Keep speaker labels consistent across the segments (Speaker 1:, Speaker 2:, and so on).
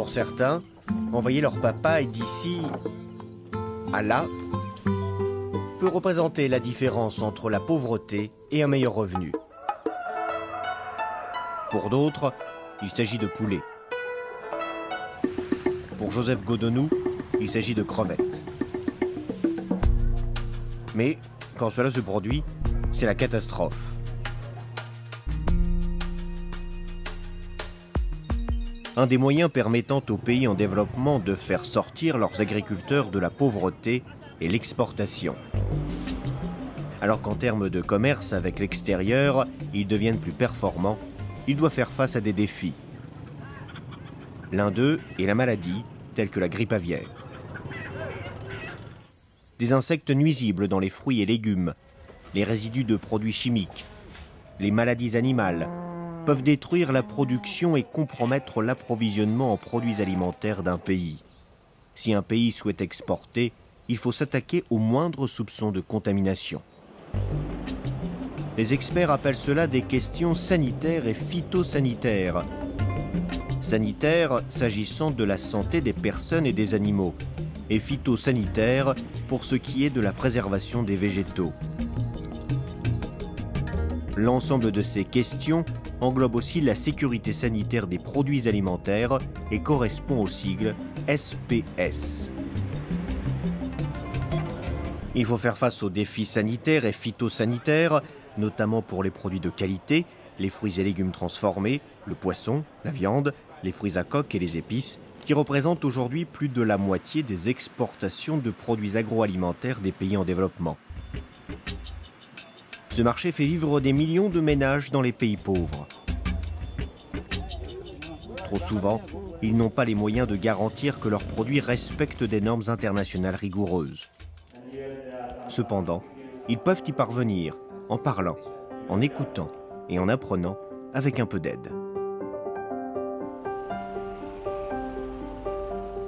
Speaker 1: Pour certains, envoyer leur papa d'ici à là peut représenter la différence entre la pauvreté et un meilleur revenu. Pour d'autres, il s'agit de poulet. Pour Joseph Godonou, il s'agit de crevettes. Mais quand cela se produit, c'est la catastrophe. Un des moyens permettant aux pays en développement de faire sortir leurs agriculteurs de la pauvreté est l'exportation. Alors qu'en termes de commerce avec l'extérieur, ils deviennent plus performants, ils doivent faire face à des défis. L'un d'eux est la maladie, telle que la grippe aviaire. Des insectes nuisibles dans les fruits et légumes, les résidus de produits chimiques, les maladies animales peuvent détruire la production et compromettre l'approvisionnement en produits alimentaires d'un pays. Si un pays souhaite exporter, il faut s'attaquer au moindre soupçon de contamination. Les experts appellent cela des questions sanitaires et phytosanitaires. Sanitaires s'agissant de la santé des personnes et des animaux, et phytosanitaires pour ce qui est de la préservation des végétaux. L'ensemble de ces questions englobe aussi la sécurité sanitaire des produits alimentaires et correspond au sigle SPS. Il faut faire face aux défis sanitaires et phytosanitaires, notamment pour les produits de qualité, les fruits et légumes transformés, le poisson, la viande, les fruits à coque et les épices, qui représentent aujourd'hui plus de la moitié des exportations de produits agroalimentaires des pays en développement. Ce marché fait vivre des millions de ménages dans les pays pauvres. Trop souvent, ils n'ont pas les moyens de garantir que leurs produits respectent des normes internationales rigoureuses. Cependant, ils peuvent y parvenir en parlant, en écoutant et en apprenant avec un peu d'aide.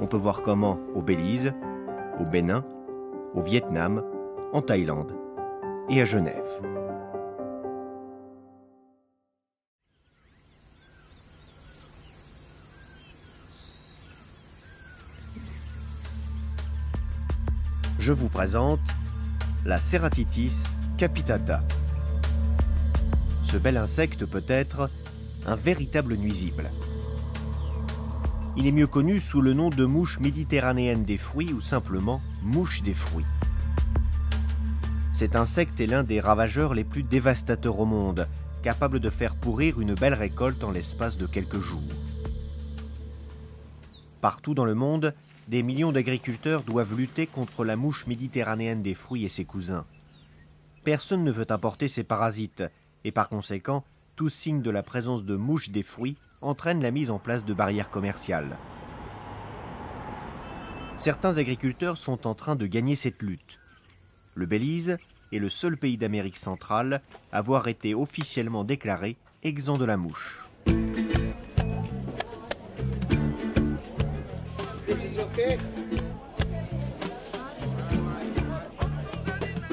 Speaker 1: On peut voir comment au Belize, au Bénin, au Vietnam, en Thaïlande et à Genève. Je vous présente la Ceratitis capitata. Ce bel insecte peut être un véritable nuisible. Il est mieux connu sous le nom de mouche méditerranéenne des fruits ou simplement mouche des fruits. Cet insecte est l'un des ravageurs les plus dévastateurs au monde, capable de faire pourrir une belle récolte en l'espace de quelques jours. Partout dans le monde, des millions d'agriculteurs doivent lutter contre la mouche méditerranéenne des fruits et ses cousins. Personne ne veut importer ces parasites et par conséquent, tout signe de la présence de mouches des fruits entraîne la mise en place de barrières commerciales. Certains agriculteurs sont en train de gagner cette lutte. Le Belize est le seul pays d'Amérique centrale à avoir été officiellement déclaré exempt de la mouche.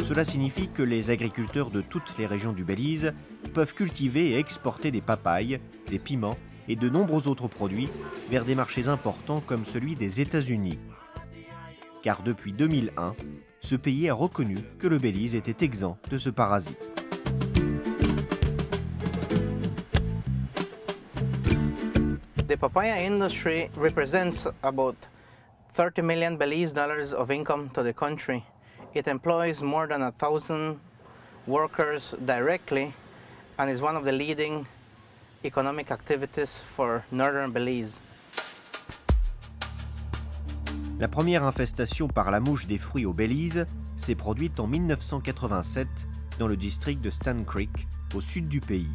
Speaker 1: Cela signifie que les agriculteurs de toutes les régions du Belize peuvent cultiver et exporter des papayes, des piments et de nombreux autres produits vers des marchés importants comme celui des États-Unis. Car depuis 2001, ce pays a reconnu que le Belize était exempt de ce parasite.
Speaker 2: The papaya industry represents about $30 million Belize dollars of income to the country. It employs more than 1,000 workers directly and is one of the leading economic activities for northern Belize.
Speaker 1: La première infestation par la mouche des fruits au Belize s'est produite en 1987 dans le district de Stan Creek, au sud du pays.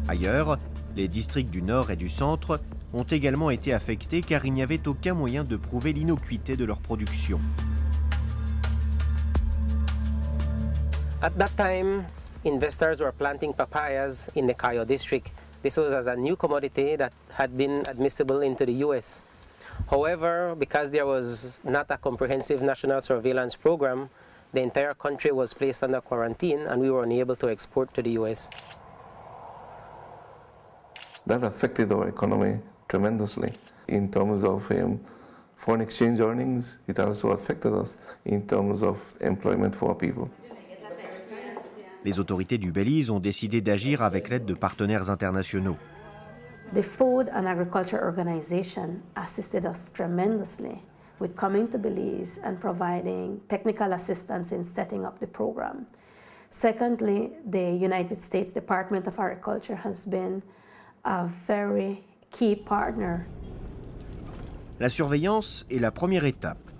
Speaker 1: Ailleurs, les districts du nord et du centre ont également été affectés car il n'y avait aucun moyen de prouver l'innocuité de leur production.
Speaker 3: At that time, investors were planting papayas in the Cayo district. This was as a new commodity that had been admissible into the US. However, because there was not a comprehensive national surveillance program, the entire country was placed under quarantine and we were unable to export to the US.
Speaker 4: That affected our economy tremendously. In terms of foreign exchange earnings, it also affected us in terms of employment for our people.
Speaker 1: Les autorités du Belize ont décidé d'agir avec l'aide de partenaires internationaux.
Speaker 5: The Food and Agriculture Organization assisted us tremendously with coming to Belize and providing technical assistance in setting up the program. Secondly, the United States Department of Agriculture has been a very key partner.
Speaker 1: La surveillance est la première étape.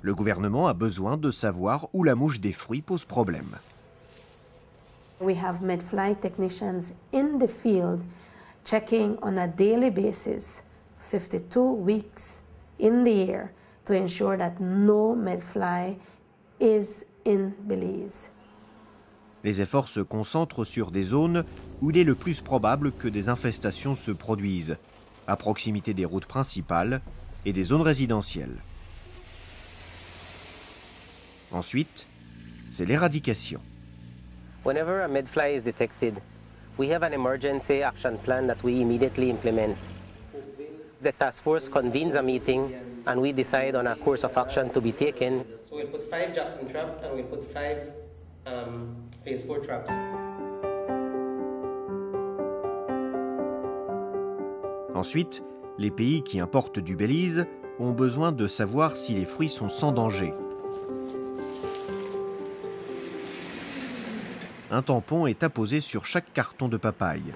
Speaker 1: Le gouvernement a besoin de savoir où la mouche des fruits pose problème.
Speaker 5: We have medfly technicians in the field checking on a daily basis, 52 weeks in the year, to ensure that no medfly is in Belize.
Speaker 1: Les efforts se concentrent sur des zones où il est le plus probable que des infestations se produisent, à proximité des routes principales et des zones résidentielles. Ensuite, c'est l'éradication.
Speaker 3: Whenever a medfly is detected, we have an emergency action plan that we immediately implement. The task force convenes a meeting and we decide on a course of action to be taken. So we'll put 5 Jackson traps and we'll put 5 phase 4 traps.
Speaker 1: Ensuite, les pays qui importent du Belize ont besoin de savoir si les fruits sont sans danger. Un tampon est apposé sur chaque carton de papaye.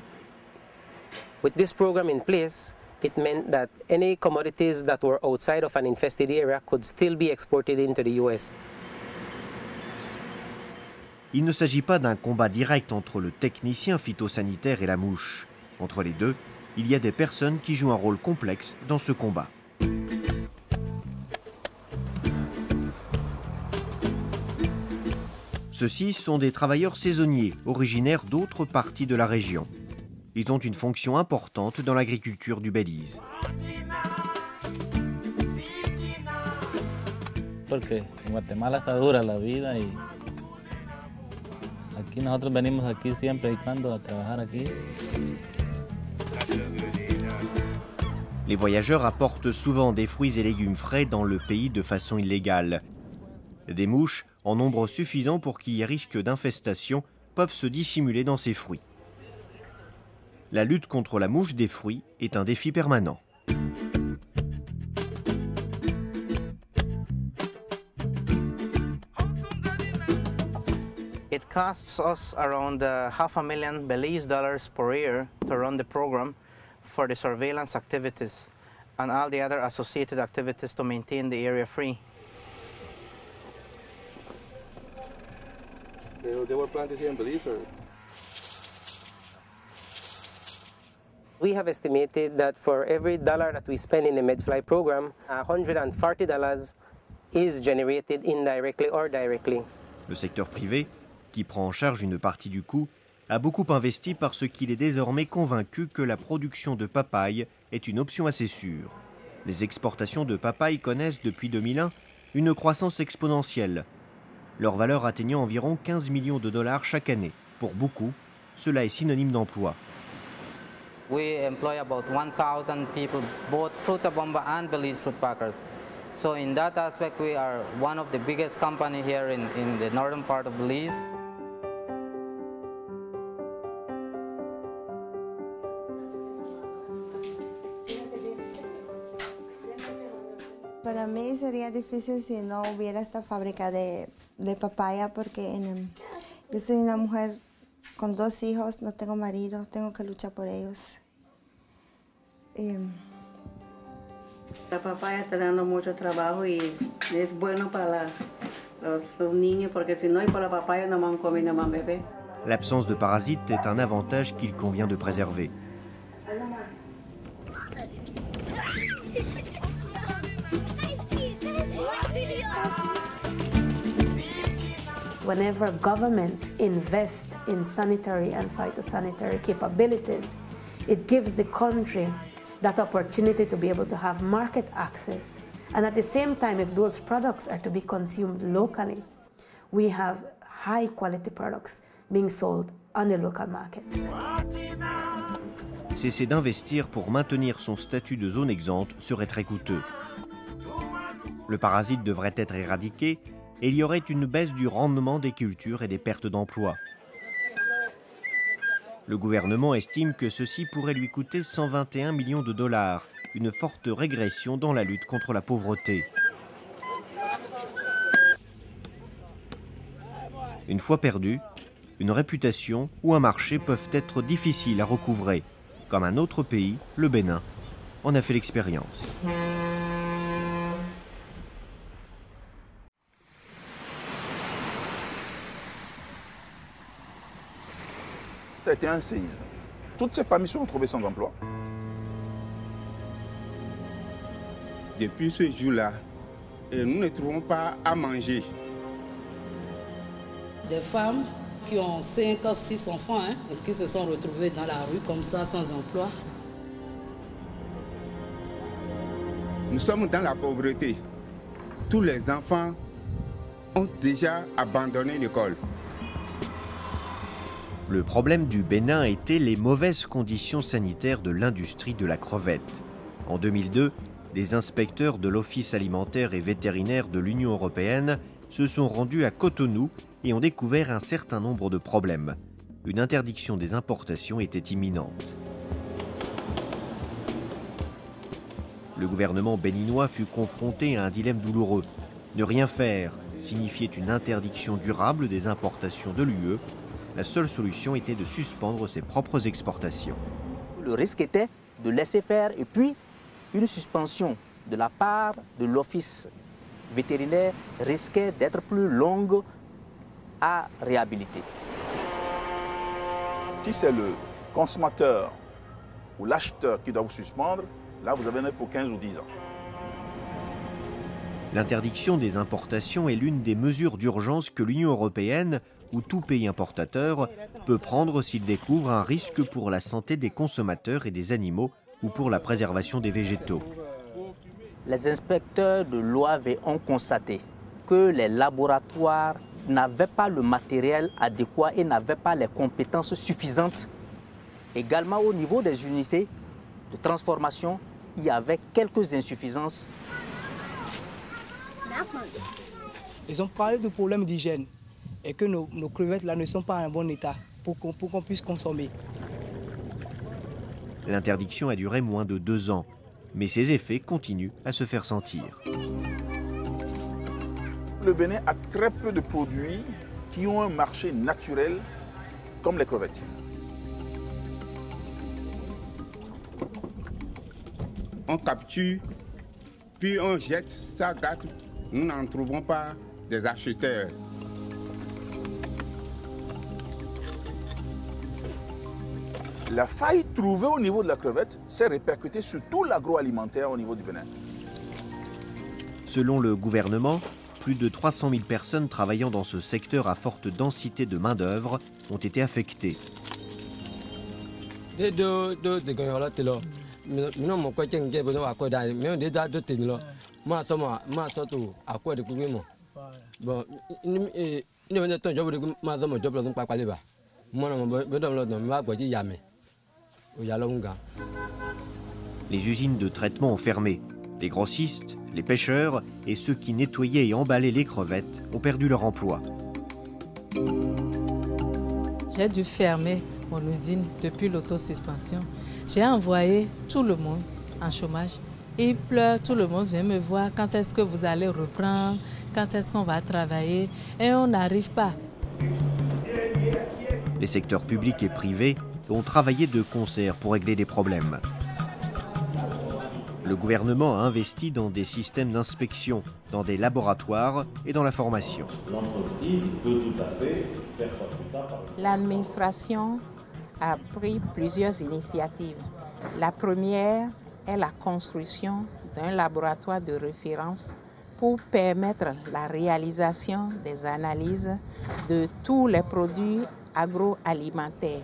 Speaker 3: With this program in place, it meant that any commodities that were outside of an infested area could still be exported into the US.
Speaker 1: Il ne s'agit pas d'un combat direct entre le technicien phytosanitaire et la mouche. Entre les deux, il y a des personnes qui jouent un rôle complexe dans ce combat. Ceux-ci sont des travailleurs saisonniers, originaires d'autres parties de la région. Ils ont une fonction importante dans l'agriculture du Belize.
Speaker 6: Porque en Guatemala está dura la vida y aquí nosotros venimos aquí siempre y cuando a trabajar aquí.
Speaker 1: Les voyageurs apportent souvent des fruits et légumes frais dans le pays de façon illégale. Des mouches, en nombre suffisant pour qu'il y ait risque d'infestation, peuvent se dissimuler dans ces fruits. La lutte contre la mouche des fruits est un défi permanent.
Speaker 2: It costs us around $500,000 Belize per year to run the program for the surveillance activities and all the other associated activities to maintain the area free.
Speaker 4: They were planted here in Belize, or?
Speaker 3: We have estimated that for every dollar that we spend in the medfly program, $140 is generated indirectly or directly.
Speaker 1: Le secteur privé, qui prend en charge une partie du coût, a beaucoup investi parce qu'il est désormais convaincu que la production de papaye est une option assez sûre. Les exportations de papaye connaissent depuis 2001 une croissance exponentielle, leur valeur atteignant environ 15 millions de dollars chaque année. Pour beaucoup, cela est synonyme d'emploi.
Speaker 7: We employ about 1,000 people, both Fruta Bomba and Belize fruit packers. So in that aspect, we are one of the biggest companies here in the northern part of Belize.
Speaker 8: Para mí sería difícil si no hubiera esta fábrica de papaya porque yo soy una mujer con 2 hijos, no tengo marido, tengo que luchar por ellos.
Speaker 9: La papaya está dando mucho trabajo y es bueno para los niños porque si no hay por la papaya no van a comer, no van a beber.
Speaker 1: L'absence de parasites est un avantage qu'il convient de préserver.
Speaker 5: Whenever governments invest in sanitary and phytosanitary capabilities, it gives the country that opportunity to be able to have market access. And at the same time, if those products are to be consumed locally, we have high quality products being sold on the local markets.
Speaker 1: cesser d'investir pour maintenir son statut de zone exempte serait très coûteux. Le parasite devrait être éradiqué et il y aurait une baisse du rendement des cultures et des pertes d'emplois. Le gouvernement estime que ceci pourrait lui coûter 121 millions de dollars, une forte régression dans la lutte contre la pauvreté. Une fois perdu, une réputation ou un marché peuvent être difficiles à recouvrer, comme un autre pays, le Bénin, en a fait l'expérience.
Speaker 10: Ça a été un séisme. Toutes ces familles se sont retrouvées sans emploi.
Speaker 11: Depuis ce jour-là, nous ne trouvons pas à manger.
Speaker 12: Des femmes qui ont 5 ou 6 enfants et qui se sont retrouvées dans la rue comme ça, sans emploi.
Speaker 11: Nous sommes dans la pauvreté. Tous les enfants ont déjà abandonné l'école.
Speaker 1: Le problème du Bénin était les mauvaises conditions sanitaires de l'industrie de la crevette. En 2002, des inspecteurs de l'Office alimentaire et vétérinaire de l'Union européenne se sont rendus à Cotonou et ont découvert un certain nombre de problèmes. Une interdiction des importations était imminente. Le gouvernement béninois fut confronté à un dilemme douloureux. Ne rien faire signifiait une interdiction durable des importations de l'UE. La seule solution était de suspendre ses propres exportations.
Speaker 13: Le risque était de laisser faire et puis une suspension de la part de l'office vétérinaire risquait d'être plus longue à réhabiliter.
Speaker 10: Si c'est le consommateur ou l'acheteur qui doit vous suspendre, là vous avez un pour 15 ou 10 ans.
Speaker 1: L'interdiction des importations est l'une des mesures d'urgence que l'Union européenne, ou tout pays importateur, peut prendre s'il découvre un risque pour la santé des consommateurs et des animaux ou pour la préservation des végétaux.
Speaker 13: Les inspecteurs de l'OAV ont constaté que les laboratoires n'avaient pas le matériel adéquat et n'avaient pas les compétences suffisantes. Également au niveau des unités de transformation, il y avait quelques insuffisances.
Speaker 14: Ils ont parlé de problèmes d'hygiène et que nos crevettes là ne sont pas en bon état pour qu'on puisse consommer.
Speaker 1: L'interdiction a duré moins de 2 ans, mais ses effets continuent à se faire sentir.
Speaker 10: Le Bénin a très peu de produits qui ont un marché naturel comme les crevettes.
Speaker 11: On capture, puis on jette, ça gâte. Nous n'en trouvons pas des acheteurs.
Speaker 10: La faille trouvée au niveau de la crevette s'est répercutée sur tout l'agroalimentaire au niveau du Bénin.
Speaker 1: Selon le gouvernement, plus de 300 000 personnes travaillant dans ce secteur à forte densité de main-d'œuvre ont été affectées. Les usines de traitement ont fermé. Les grossistes, les pêcheurs et ceux qui nettoyaient et emballaient les crevettes ont perdu leur emploi.
Speaker 15: J'ai dû fermer mon usine depuis l'autosuspension. J'ai envoyé tout le monde en chômage. Ils pleurent, tout le monde vient me voir. Quand est-ce que vous allez reprendre? Quand est-ce qu'on va travailler? Et on n'arrive pas.
Speaker 1: Les secteurs publics et privés ont travaillé de concert pour régler les problèmes. Le gouvernement a investi dans des systèmes d'inspection, dans des laboratoires et dans la formation.
Speaker 16: L'entreprise peut tout à fait faire passer ça par...
Speaker 17: L'administration a pris plusieurs initiatives. La première est la construction d'un laboratoire de référence pour permettre la réalisation des analyses de tous les produits agroalimentaires.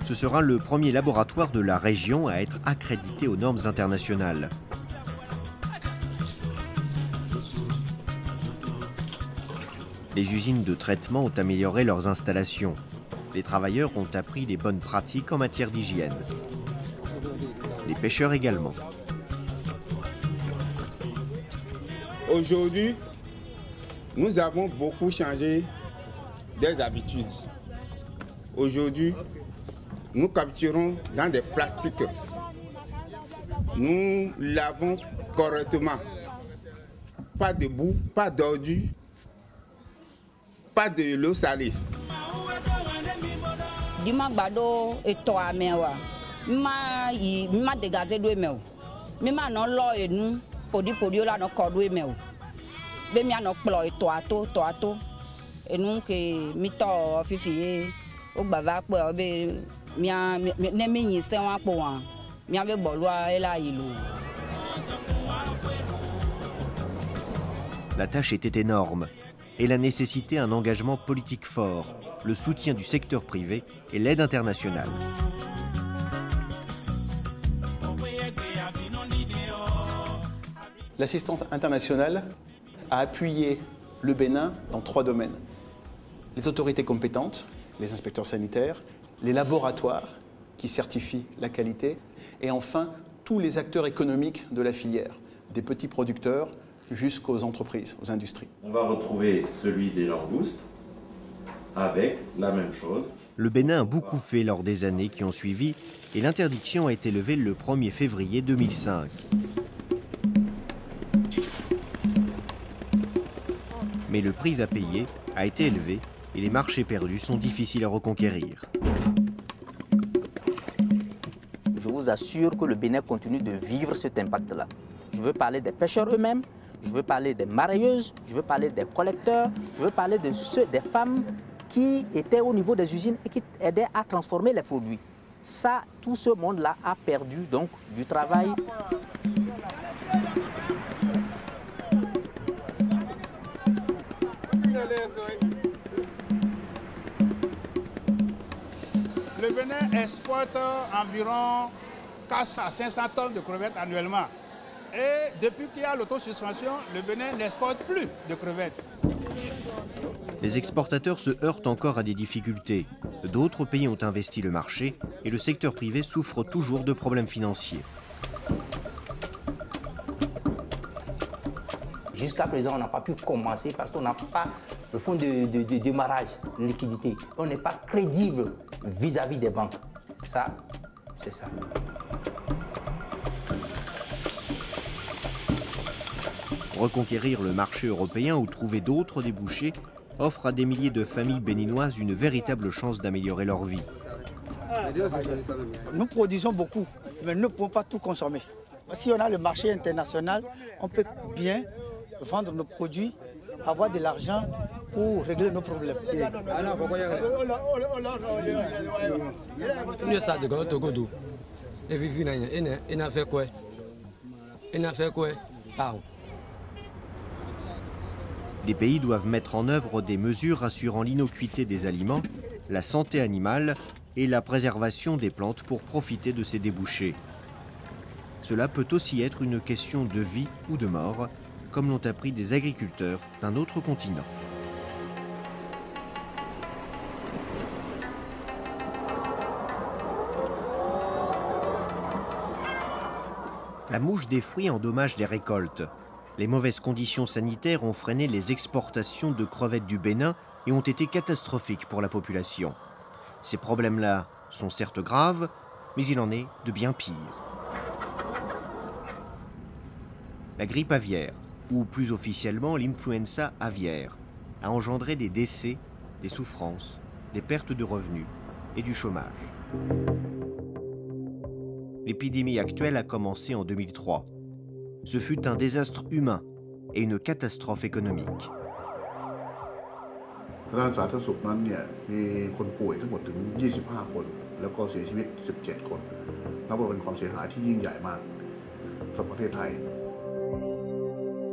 Speaker 1: Ce sera le premier laboratoire de la région à être accrédité aux normes internationales. Les usines de traitement ont amélioré leurs installations. Les travailleurs ont appris les bonnes pratiques en matière d'hygiène. Les pêcheurs également.
Speaker 11: Aujourd'hui, nous avons beaucoup changé des habitudes. Aujourd'hui, nous capturons dans des plastiques. Nous lavons correctement. Pas de boue, pas d'ordures, pas de l'eau salée.
Speaker 1: La tâche était énorme et la nécessitait un engagement politique fort, le soutien du secteur privé et l'aide internationale.
Speaker 18: L'assistance internationale a appuyé le Bénin dans 3 domaines. Les autorités compétentes, les inspecteurs sanitaires, les laboratoires qui certifient la qualité et enfin tous les acteurs économiques de la filière, des petits producteurs jusqu'aux entreprises, aux industries.
Speaker 16: On va retrouver celui des langoustes avec la même chose.
Speaker 1: Le Bénin a beaucoup fait lors des années qui ont suivi et l'interdiction a été levée le 1er février 2005. Mais le prix à payer a été élevé et les marchés perdus sont difficiles à reconquérir.
Speaker 13: Je vous assure que le Bénin continue de vivre cet impact-là. Je veux parler des pêcheurs eux-mêmes, je veux parler des marailleuses, je veux parler des collecteurs, je veux parler de des femmes qui étaient au niveau des usines et qui aidaient à transformer les produits. Ça, tout ce monde-là a perdu donc du travail.
Speaker 19: Le Bénin exporte environ 400 à 500 tonnes de crevettes annuellement. Et depuis qu'il y a l'autosuspension, le Bénin n'exporte plus de crevettes.
Speaker 1: Les exportateurs se heurtent encore à des difficultés. D'autres pays ont investi le marché et le secteur privé souffre toujours de problèmes financiers.
Speaker 20: Jusqu'à présent, on n'a pas pu commencer parce qu'on n'a pas le fonds de démarrage, de liquidité. On n'est pas crédible vis-à-vis des banques. Ça, c'est ça.
Speaker 1: Reconquérir le marché européen ou trouver d'autres débouchés offre à des milliers de familles béninoises une véritable chance d'améliorer leur vie.
Speaker 14: Nous produisons beaucoup, mais nous ne pouvons pas tout consommer. Si on a le marché international, on peut bien vendre nos produits, avoir de l'argent pour régler nos problèmes.
Speaker 1: Les pays doivent mettre en œuvre des mesures assurant l'innocuité des aliments, la santé animale et la préservation des plantes pour profiter de ces débouchés. Cela peut aussi être une question de vie ou de mort, comme l'ont appris des agriculteurs d'un autre continent. La mouche des fruits endommage les récoltes. Les mauvaises conditions sanitaires ont freiné les exportations de crevettes du Bénin et ont été catastrophiques pour la population. Ces problèmes-là sont certes graves, mais il en est de bien pire. La grippe aviaire, ou plus officiellement l'influenza aviaire, a engendré des décès, des souffrances, des pertes de revenus et du chômage. L'épidémie actuelle a commencé en 2003. Ce fut un désastre humain et une catastrophe économique.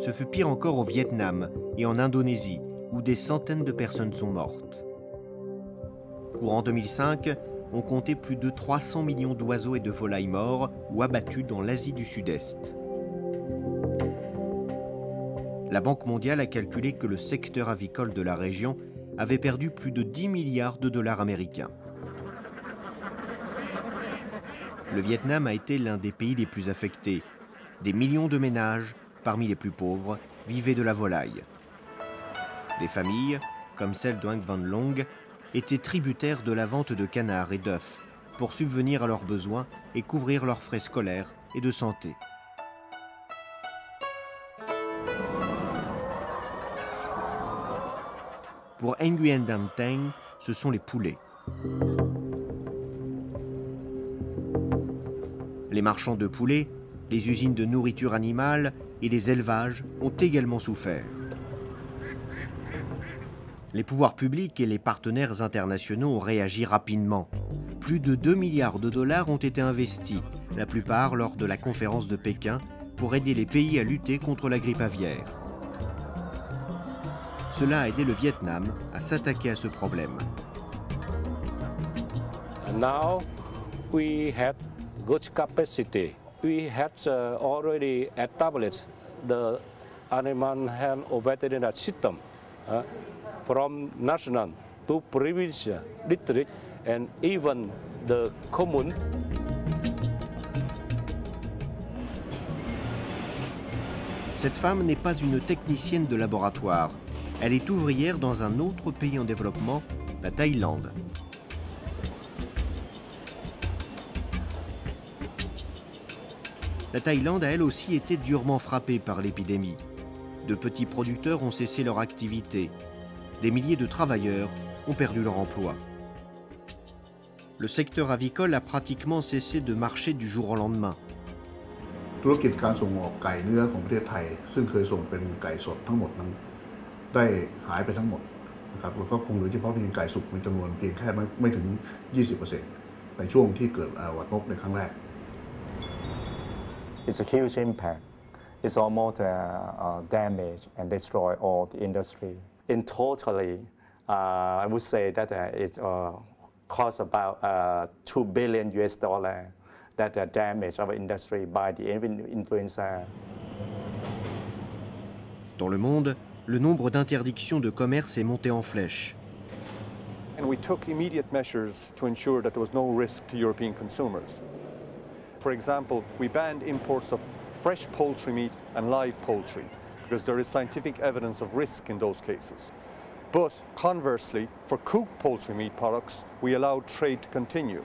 Speaker 1: Ce fut pire encore au Vietnam et en Indonésie, où des centaines de personnes sont mortes. Courant 2005, on comptait plus de 300 millions d'oiseaux et de volailles morts ou abattus dans l'Asie du Sud-Est. La Banque mondiale a calculé que le secteur avicole de la région avait perdu plus de 10 milliards de dollars américains. Le Vietnam a été l'un des pays les plus affectés. Des millions de ménages, parmi les plus pauvres, vivaient de la volaille. Des familles, comme celle de Hang Van Long, étaient tributaires de la vente de canards et d'œufs pour subvenir à leurs besoins et couvrir leurs frais scolaires et de santé. Pour Nguyen Van Thanh, ce sont les poulets. Les marchands de poulets, les usines de nourriture animale et les élevages ont également souffert. Les pouvoirs publics et les partenaires internationaux ont réagi rapidement. Plus de 2 milliards de dollars ont été investis, la plupart lors de la conférence de Pékin, pour aider les pays à lutter contre la grippe aviaire. Cela a aidé le Vietnam à s'attaquer à ce problème.
Speaker 21: Now we have good capacity. We had already established the animal health veterinary system from national to provincial, district, and even the commune.
Speaker 1: Cette femme n'est pas une technicienne de laboratoire. Elle est ouvrière dans un autre pays en développement, la Thaïlande. La Thaïlande a elle aussi été durement frappée par l'épidémie. De petits producteurs ont cessé leur activité. Des milliers de travailleurs ont perdu leur emploi. Le secteur avicole a pratiquement cessé de marcher du jour au lendemain.
Speaker 22: ธุรกิจการส่งออกไก่เนื้อของประเทศไทยซึ่งเคยส่งเป็นไก่สดทั้งหมดนั้นได้หายไปทั้งหมดนะครับแล้วก็คงเหลือเฉพาะเพียงไก่สุกในจำนวนเพียงแค่ไม่ถึง 20% ในช่วงที่เกิดหวัดนกในครั้งแรก
Speaker 23: It's a huge impact. It's almost damage and destroy all the industry. In totally, I would say that it costs about $2 billion that damage our industry by the influenza.
Speaker 1: Dans le monde, le nombre d'interdictions de commerce est monté en flèche.
Speaker 24: And we took immediate measures to ensure that there was no risk to European consumers. For example, we banned imports of fresh poultry meat and live poultry because there is scientific evidence of risk in those cases. But conversely, for cooked poultry meat products, we allowed trade to continue.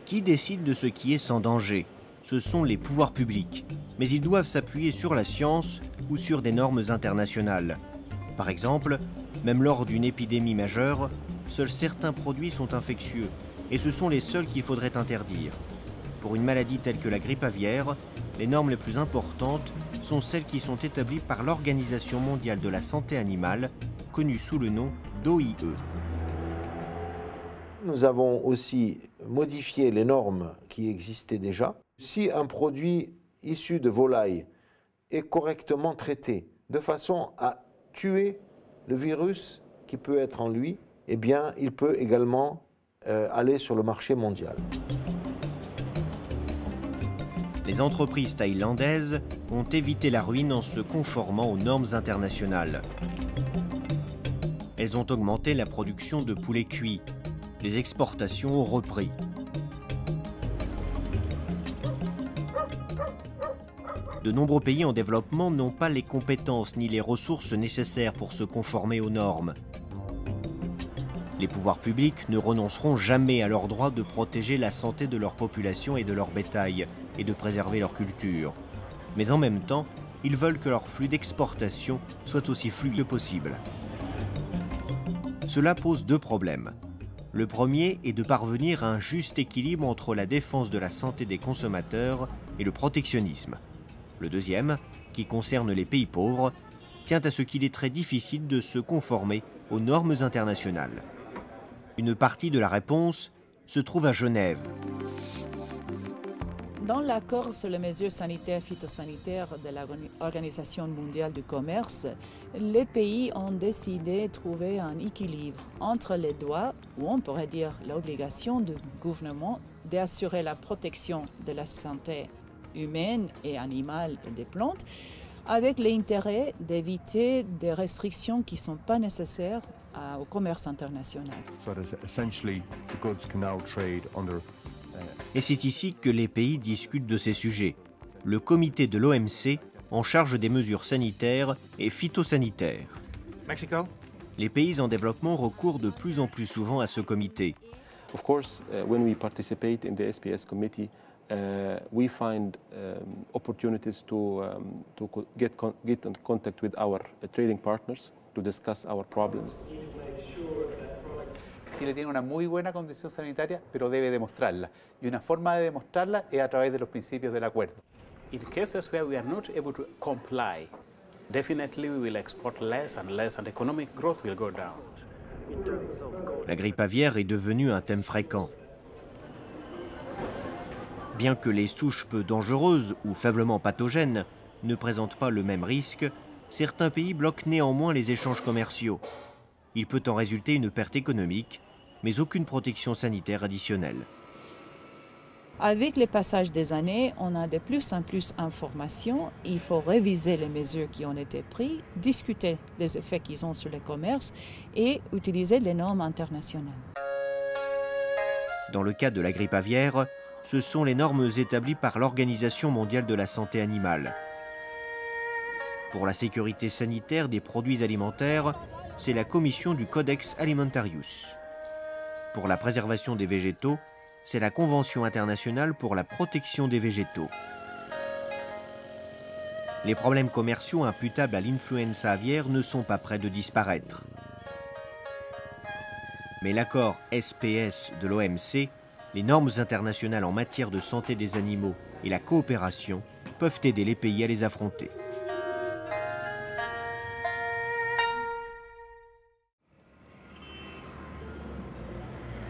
Speaker 1: Qui décide de ce qui est sans danger? Ce sont les pouvoirs publics. Mais ils doivent s'appuyer sur la science ou sur des normes internationales. Par exemple, même lors d'une épidémie majeure, seuls certains produits sont infectieux. Et ce sont les seuls qu'il faudrait interdire. Pour une maladie telle que la grippe aviaire, les normes les plus importantes sont celles qui sont établies par l'Organisation mondiale de la santé animale, connue sous le nom d'OIE.
Speaker 25: Nous avons aussi modifié les normes qui existaient déjà. Si un produit issu de volaille est correctement traité de façon à tuer le virus qui peut être en lui, eh bien, il peut également aller sur le marché mondial.
Speaker 1: Les entreprises thaïlandaises ont évité la ruine en se conformant aux normes internationales. Elles ont augmenté la production de poulets cuits. Les exportations ont repris. De nombreux pays en développement n'ont pas les compétences ni les ressources nécessaires pour se conformer aux normes. Les pouvoirs publics ne renonceront jamais à leur droit de protéger la santé de leur population et de leur bétail, et de préserver leur culture. Mais en même temps, ils veulent que leur flux d'exportation soit aussi fluide que possible. Cela pose deux problèmes. Le premier est de parvenir à un juste équilibre entre la défense de la santé des consommateurs et le protectionnisme. Le deuxième, qui concerne les pays pauvres, tient à ce qu'il est très difficile de se conformer aux normes internationales. Une partie de la réponse se trouve à Genève.
Speaker 26: Dans l'accord sur les mesures sanitaires phytosanitaires de l'Organisation mondiale du commerce, les pays ont décidé de trouver un équilibre entre les droits, ou on pourrait dire l'obligation du gouvernement d'assurer la protection de la santé humaine et animale et des plantes, avec l'intérêt d'éviter des restrictions qui ne sont pas nécessaires au commerce international.
Speaker 1: Et c'est ici que les pays discutent de ces sujets. Le comité de l'OMC en charge des mesures sanitaires et phytosanitaires.
Speaker 2: Mexico?
Speaker 1: Les pays en développement recourent de plus en plus souvent à ce comité.
Speaker 3: Of course, when we participate in the SPS committee, we find opportunities to get in contact with our trading partners to discuss our problems.
Speaker 4: Chile tiene una muy buena condición sanitaria, pero debe demostrarla. Y una forma de demostrarla es a través de los principios del acuerdo.
Speaker 6: In cases where we are not able to comply, definitely we will export less and economic growth will go down.
Speaker 1: La grippe aviaire est devenue un thème fréquent. Bien que les souches peu dangereuses ou faiblement pathogènes ne présentent pas le même risque, certains pays bloquent néanmoins les échanges commerciaux. Il peut en résulter une perte économique, mais aucune protection sanitaire additionnelle.
Speaker 26: Avec le passage des années, on a de plus en plus d'informations. Il faut réviser les mesures qui ont été prises, discuter les effets qu'ils ont sur le commerce et utiliser les normes internationales.
Speaker 1: Dans le cas de la grippe aviaire, ce sont les normes établies par l'Organisation mondiale de la santé animale. Pour la sécurité sanitaire des produits alimentaires, c'est la commission du Codex Alimentarius. Pour la préservation des végétaux, c'est la Convention internationale pour la protection des végétaux. Les problèmes commerciaux imputables à l'influenza aviaire ne sont pas près de disparaître. Mais l'accord SPS de l'OMC, les normes internationales en matière de santé des animaux et la coopération peuvent aider les pays à les affronter.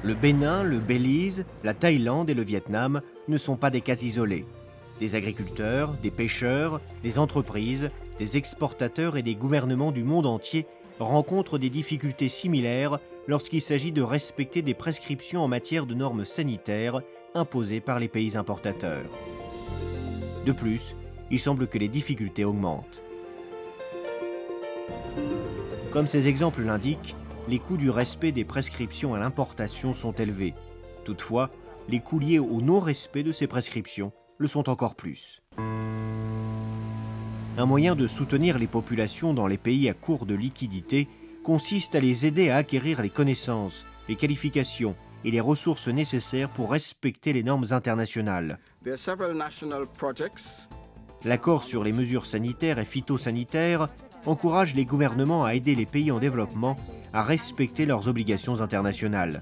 Speaker 1: Le Bénin, le Belize, la Thaïlande et le Vietnam ne sont pas des cas isolés. Des agriculteurs, des pêcheurs, des entreprises, des exportateurs et des gouvernements du monde entier rencontrent des difficultés similaires lorsqu'il s'agit de respecter des prescriptions en matière de normes sanitaires imposées par les pays importateurs. De plus, il semble que les difficultés augmentent. Comme ces exemples l'indiquent, les coûts du respect des prescriptions à l'importation sont élevés. Toutefois, les coûts liés au non-respect de ces prescriptions le sont encore plus. Un moyen de soutenir les populations dans les pays à court de liquidités consiste à les aider à acquérir les connaissances, les qualifications et les ressources nécessaires pour respecter les normes internationales. L'accord sur les mesures sanitaires et phytosanitaires encourage les gouvernements à aider les pays en développement à respecter leurs obligations internationales.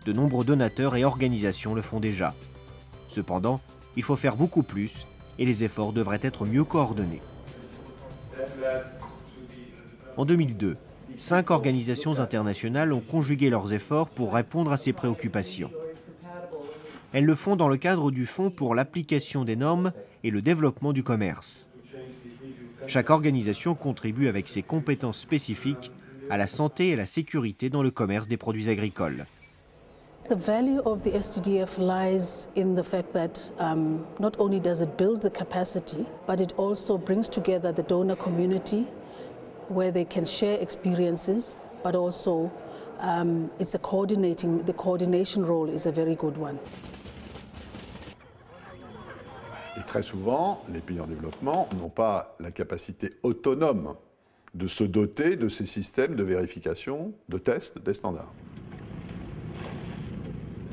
Speaker 1: De nombreux donateurs et organisations le font déjà. Cependant, il faut faire beaucoup plus et les efforts devraient être mieux coordonnés. En 2002, 5 organisations internationales ont conjugué leurs efforts pour répondre à ces préoccupations. Elles le font dans le cadre du Fonds pour l'application des normes et le développement du commerce. Chaque organisation contribue avec ses compétences spécifiques à la santé et la sécurité dans le commerce des produits agricoles.
Speaker 7: The value of the STDF lies in the fact that not only does it build the capacity, but it also brings together the donor community where they can share experiences, but also the coordination role is a very good one.
Speaker 22: Et très souvent, les pays en développement n'ont pas la capacité autonome de se doter de ces systèmes de vérification, de tests, des standards.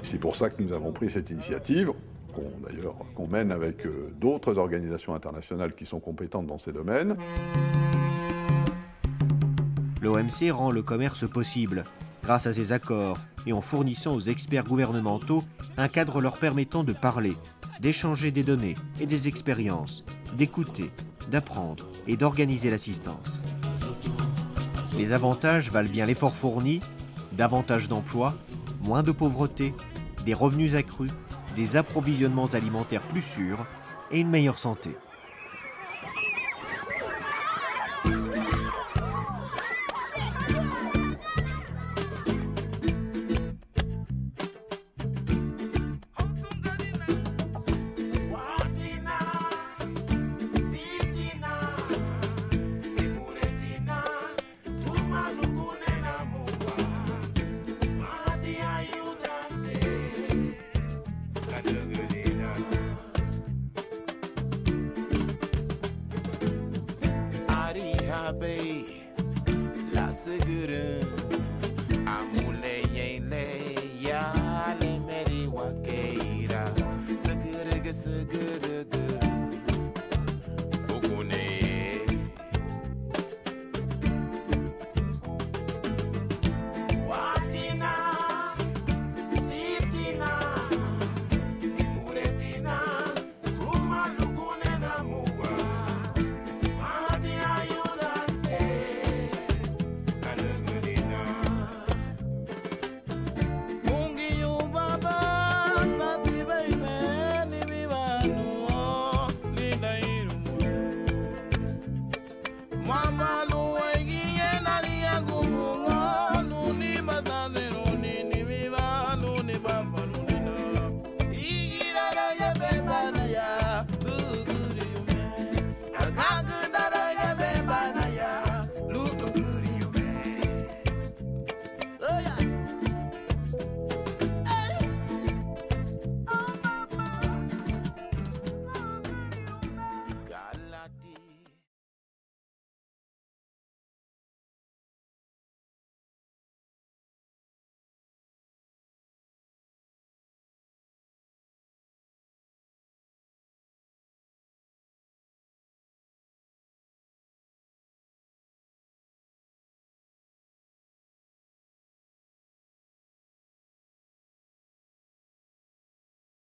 Speaker 22: C'est pour ça que nous avons pris cette initiative, qu'on mène avec d'autres organisations internationales qui sont compétentes dans ces domaines.
Speaker 1: L'OMC rend le commerce possible grâce à ces accords et en fournissant aux experts gouvernementaux un cadre leur permettant de parler, d'échanger des données et des expériences, d'écouter, d'apprendre et d'organiser l'assistance. Les avantages valent bien l'effort fourni, davantage d'emplois, moins de pauvreté, des revenus accrus, des approvisionnements alimentaires plus sûrs et une meilleure santé.
Speaker 2: a good